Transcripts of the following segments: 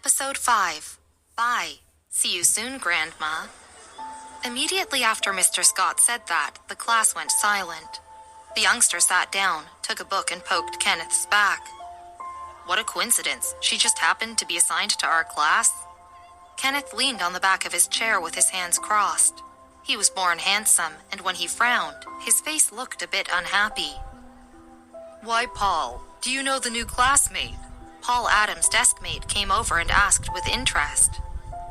Episode 5. Bye. See you soon, Grandma. Immediately after Mr. Scott said that, the class went silent. The youngster sat down, took a book, and poked Kenneth's back. What a coincidence. She just happened to be assigned to our class. Kenneth leaned on the back of his chair with his hands crossed. He was born handsome, and when he frowned, his face looked a bit unhappy. Why, Paul, do you know the new classmate? Paul Adams' deskmate came over and asked with interest.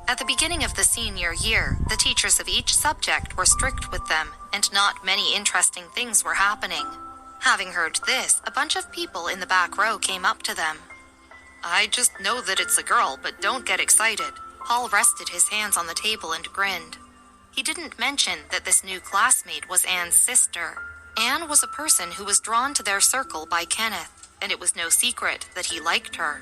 At the beginning of the senior year, the teachers of each subject were strict with them, and not many interesting things were happening. Having heard this, a bunch of people in the back row came up to them. I just know that it's a girl, but don't get excited. Paul rested his hands on the table and grinned. He didn't mention that this new classmate was Anne's sister. Anne was a person who was drawn to their circle by Kenneth, and it was no secret that he liked her.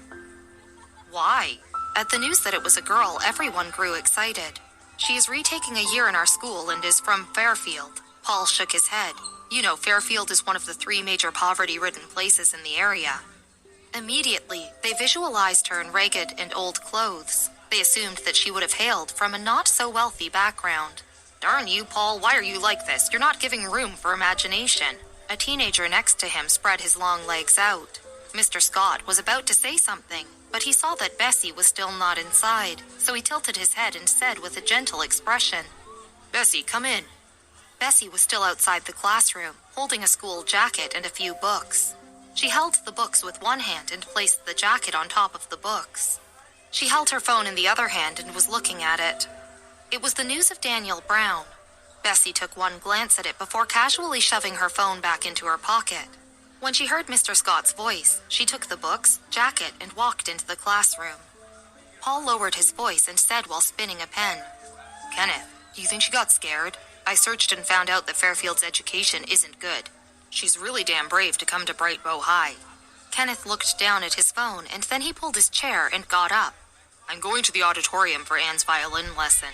Why? At the news that it was a girl, everyone grew excited. She is retaking a year in our school and is from Fairfield. Paul shook his head. You know, Fairfield is one of the 3 major poverty-ridden places in the area. Immediately, they visualized her in ragged and old clothes. They assumed that she would have hailed from a not-so-wealthy background. Darn you, Paul, why are you like this? You're not giving room for imagination. A teenager next to him spread his long legs out. Mr. Scott was about to say something, but he saw that Bessie was still not inside, so he tilted his head and said with a gentle expression, Bessie, come in. Bessie was still outside the classroom, holding a school jacket and a few books. She held the books with one hand and placed the jacket on top of the books. She held her phone in the other hand and was looking at it. It was the news of Daniel Brown. Bessie took one glance at it before casually shoving her phone back into her pocket. When she heard Mr. Scott's voice, she took the books, jacket, and walked into the classroom. Paul lowered his voice and said while spinning a pen, Kenneth, do you think she got scared? I searched and found out that Fairfield's education isn't good. She's really damn brave to come to Bright Bow High. Kenneth looked down at his phone and then he pulled his chair and got up. I'm going to the auditorium for Anne's violin lesson.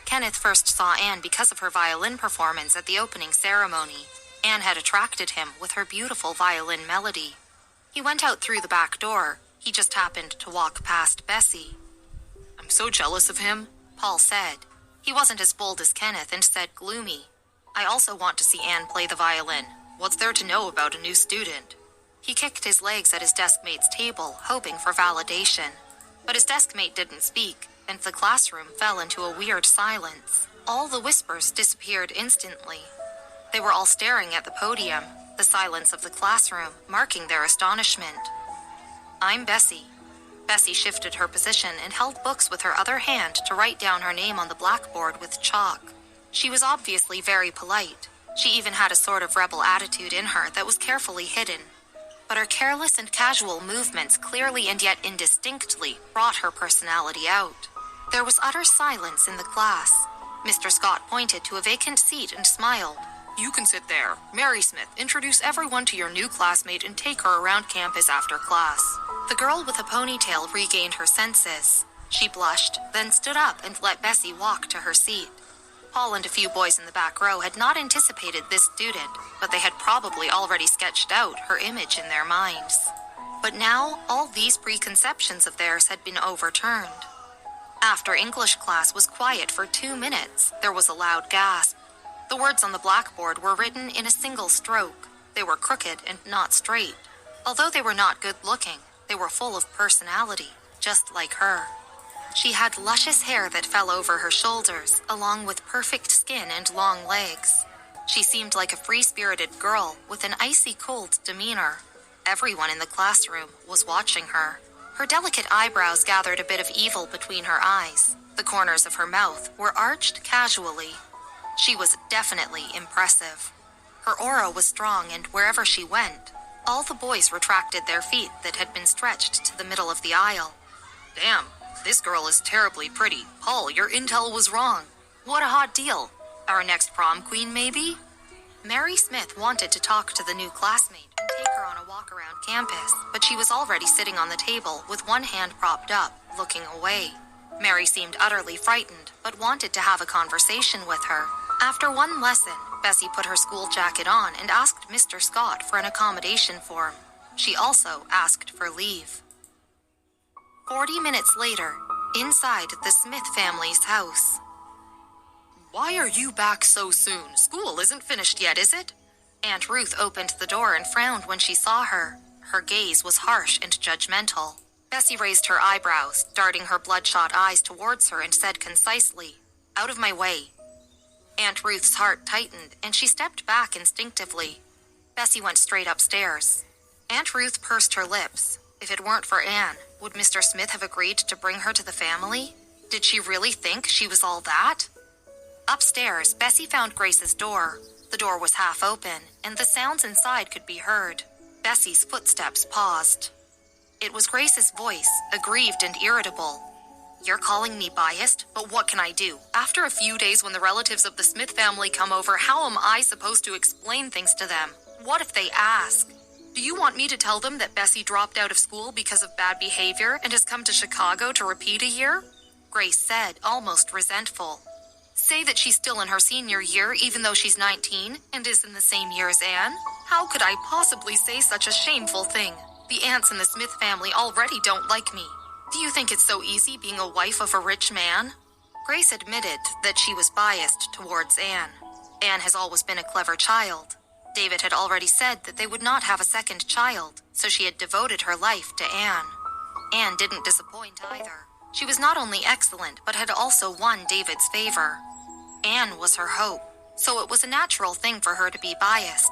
Kenneth first saw Anne because of her violin performance at the opening ceremony. Anne had attracted him with her beautiful violin melody. He went out through the back door. He just happened to walk past Bessie. I'm so jealous of him, Paul said. He wasn't as bold as Kenneth and said gloomy. I also want to see Anne play the violin. What's there to know about a new student? He kicked his legs at his deskmate's table, hoping for validation. But his deskmate didn't speak, and the classroom fell into a weird silence. All the whispers disappeared instantly. They were all staring at the podium, the silence of the classroom marking their astonishment. I'm Bessie. Bessie shifted her position and held books with her other hand to write down her name on the blackboard with chalk. She was obviously very polite. She even had a sort of rebel attitude in her that was carefully hidden. But her careless and casual movements clearly and yet indistinctly brought her personality out. There was utter silence in the class. Mr. Scott pointed to a vacant seat and smiled. You can sit there. Mary Smith, introduce everyone to your new classmate and take her around campus after class. The girl with a ponytail regained her senses. She blushed, then stood up and let Bessie walk to her seat. Paul and a few boys in the back row had not anticipated this student, but they had probably already sketched out her image in their minds. But now, all these preconceptions of theirs had been overturned. After English class was quiet for 2 minutes, there was a loud gasp. The words on the blackboard were written in a single stroke. They were crooked and not straight. Although they were not good-looking, they were full of personality, just like her. She had luscious hair that fell over her shoulders, along with perfect skin and long legs. She seemed like a free-spirited girl with an icy cold demeanor. Everyone in the classroom was watching her. Her delicate eyebrows gathered a bit of evil between her eyes. The corners of her mouth were arched casually. She was definitely impressive. Her aura was strong, and wherever she went, all the boys retracted their feet that had been stretched to the middle of the aisle. Damn, this girl is terribly pretty. Paul, your intel was wrong. What a hot deal. Our next prom queen, maybe? Mary Smith wanted to talk to the new classmate and take her on a walk around campus, but she was already sitting on the table with one hand propped up, looking away. Mary seemed utterly frightened, but wanted to have a conversation with her. After one lesson, Bessie put her school jacket on and asked Mr. Scott for an accommodation form. She also asked for leave. 40 minutes later, inside the Smith family's house. "Why are you back so soon? School isn't finished yet, is it?" Aunt Ruth opened the door and frowned when she saw her. Her gaze was harsh and judgmental. Bessie raised her eyebrows, darting her bloodshot eyes towards her, and said concisely, "Out of my way." Aunt Ruth's heart tightened, and she stepped back instinctively. Bessie went straight upstairs. Aunt Ruth pursed her lips. If it weren't for Anne, would Mr. Smith have agreed to bring her to the family? Did she really think she was all that? Upstairs, Bessie found Grace's door. The door was half open, and the sounds inside could be heard. Bessie's footsteps paused. It was Grace's voice, aggrieved and irritable. "You're calling me biased, but what can I do? After a few days when the relatives of the Smith family come over, how am I supposed to explain things to them? What if they ask? Do you want me to tell them that Bessie dropped out of school because of bad behavior and has come to Chicago to repeat a year?" Grace said, almost resentful. "Say that she's still in her senior year even though she's 19 and is in the same year as Anne? How could I possibly say such a shameful thing? The aunts in the Smith family already don't like me. Do you think it's so easy being a wife of a rich man?" Grace admitted that she was biased towards Anne. Anne has always been a clever child. David had already said that they would not have a second child, so she had devoted her life to Anne. Anne didn't disappoint either. She was not only excellent, but had also won David's favor. Anne was her hope, so it was a natural thing for her to be biased.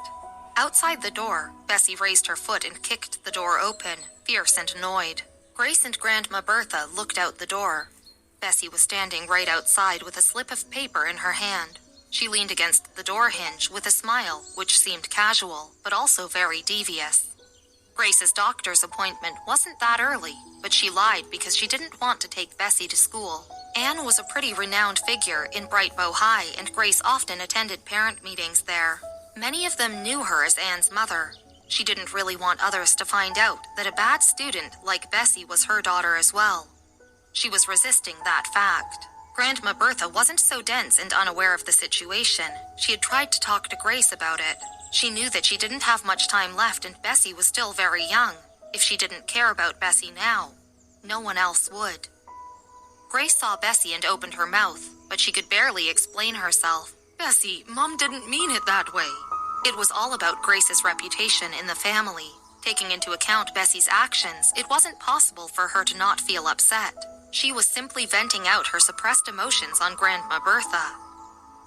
Outside the door, Bessie raised her foot and kicked the door open, fierce and annoyed. Grace and Grandma Bertha looked out the door. Bessie was standing right outside with a slip of paper in her hand. She leaned against the door hinge with a smile, which seemed casual, but also very devious. Grace's doctor's appointment wasn't that early, but she lied because she didn't want to take Bessie to school. Anne was a pretty renowned figure in Bright Bow High, and Grace often attended parent meetings there. Many of them knew her as Anne's mother. She didn't really want others to find out that a bad student like Bessie was her daughter as well. She was resisting that fact. Grandma Bertha wasn't so dense and unaware of the situation. She had tried to talk to Grace about it. She knew that she didn't have much time left and Bessie was still very young. If she didn't care about Bessie now, no one else would. Grace saw Bessie and opened her mouth, but she could barely explain herself. "Bessie, Mom didn't mean it that way." It was all about Grace's reputation in the family. Taking into account Bessie's actions, it wasn't possible for her to not feel upset. She was simply venting out her suppressed emotions on Grandma Bertha.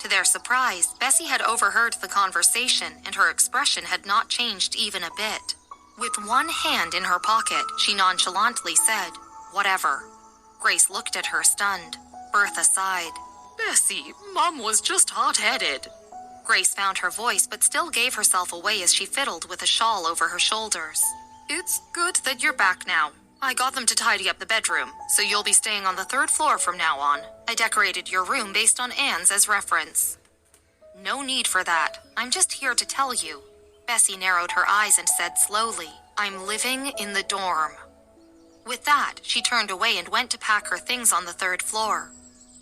To their surprise, Bessie had overheard the conversation, and her expression had not changed even a bit. With one hand in her pocket, she nonchalantly said, "Whatever." Grace looked at her stunned. Bertha sighed. "Bessie, Mom was just hot-headed." Grace found her voice but still gave herself away as she fiddled with a shawl over her shoulders. "It's good that you're back now. I got them to tidy up the bedroom, so you'll be staying on the 3rd floor from now on. I decorated your room based on Anne's as reference." "No need for that. I'm just here to tell you." Bessie narrowed her eyes and said slowly, "I'm living in the dorm." With that, she turned away and went to pack her things on the 3rd floor.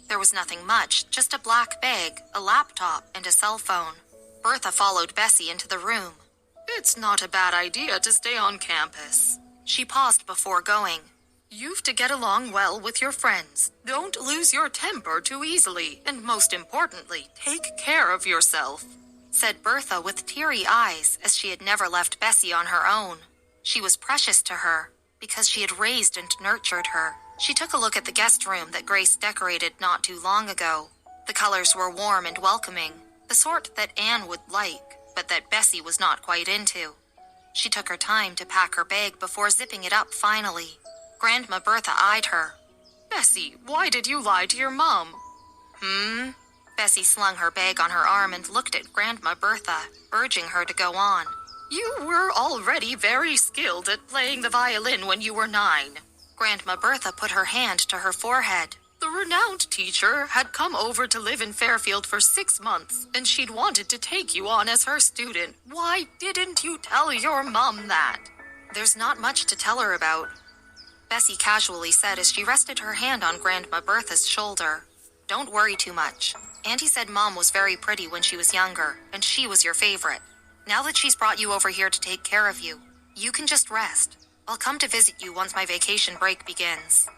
There was nothing much, just a black bag, a laptop, and a cell phone. Bertha followed Bessie into the room. "It's not a bad idea to stay on campus." She paused before going. "You've to get along well with your friends. Don't lose your temper too easily, and most importantly, take care of yourself," said Bertha with teary eyes, as she had never left Bessie on her own. She was precious to her, because she had raised and nurtured her. She took a look at the guest room that Grace decorated not too long ago. The colors were warm and welcoming, the sort that Anne would like, but that Bessie was not quite into. She took her time to pack her bag before zipping it up finally. Grandma Bertha eyed her. "Bessie, why did you lie to your mom?" Bessie slung her bag on her arm and looked at Grandma Bertha, urging her to go on. "You were already very skilled at playing the violin when you were 9. Grandma Bertha put her hand to her forehead. "The renowned teacher had come over to live in Fairfield for 6 months, and she'd wanted to take you on as her student. Why didn't you tell your mom that?" "There's not much to tell her about," Bessie casually said as she rested her hand on Grandma Bertha's shoulder. "Don't worry too much. Auntie said Mom was very pretty when she was younger, and she was your favorite. Now that she's brought you over here to take care of you, you can just rest. I'll come to visit you once my vacation break begins."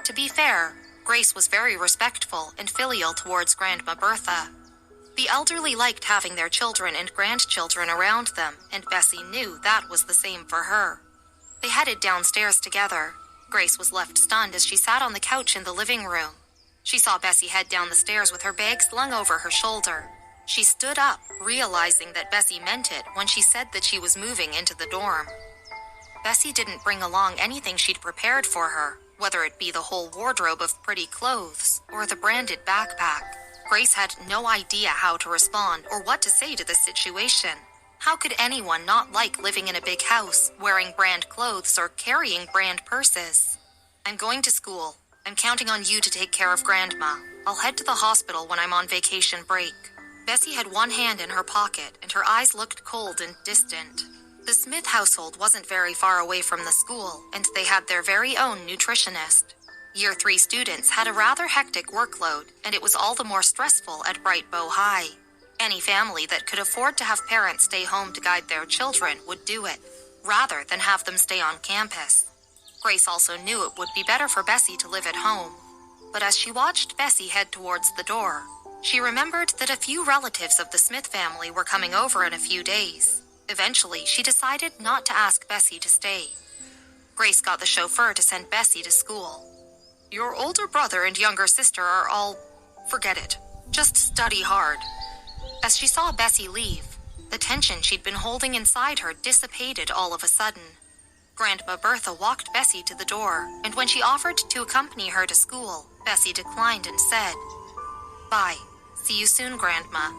To be fair, Grace was very respectful and filial towards Grandma Bertha. The elderly liked having their children and grandchildren around them, and Bessie knew that was the same for her. They headed downstairs together. Grace was left stunned as she sat on the couch in the living room. She saw Bessie head down the stairs with her bag slung over her shoulder. She stood up, realizing that Bessie meant it when she said that she was moving into the dorm. Bessie didn't bring along anything she'd prepared for her, whether it be the whole wardrobe of pretty clothes or the branded backpack. Grace had no idea how to respond or what to say to the situation. How could anyone not like living in a big house, wearing brand clothes or carrying brand purses? "I'm going to school. I'm counting on you to take care of Grandma. I'll head to the hospital when I'm on vacation break." Bessie had one hand in her pocket, and her eyes looked cold and distant. The Smith household wasn't very far away from the school, and they had their very own nutritionist. Year 3 students had a rather hectic workload, and it was all the more stressful at Bright Bow High. Any family that could afford to have parents stay home to guide their children would do it, rather than have them stay on campus. Grace also knew it would be better for Bessie to live at home. But as she watched Bessie head towards the door, she remembered that a few relatives of the Smith family were coming over in a few days. Eventually, she decided not to ask Bessie to stay. Grace got the chauffeur to send Bessie to school. "Your older brother and younger sister are all... forget it. Just study hard." As she saw Bessie leave, the tension she'd been holding inside her dissipated all of a sudden. Grandma Bertha walked Bessie to the door, and when she offered to accompany her to school, Bessie declined and said, "Bye. See you soon, Grandma."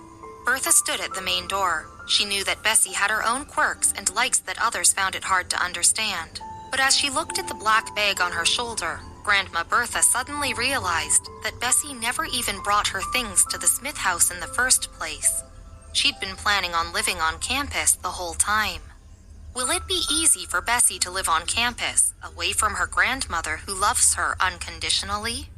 Bertha stood at the main door. She knew that Bessie had her own quirks and likes that others found it hard to understand. But as she looked at the black bag on her shoulder, Grandma Bertha suddenly realized that Bessie never even brought her things to the Smith house in the first place. She'd been planning on living on campus the whole time. Will it be easy for Bessie to live on campus, away from her grandmother who loves her unconditionally?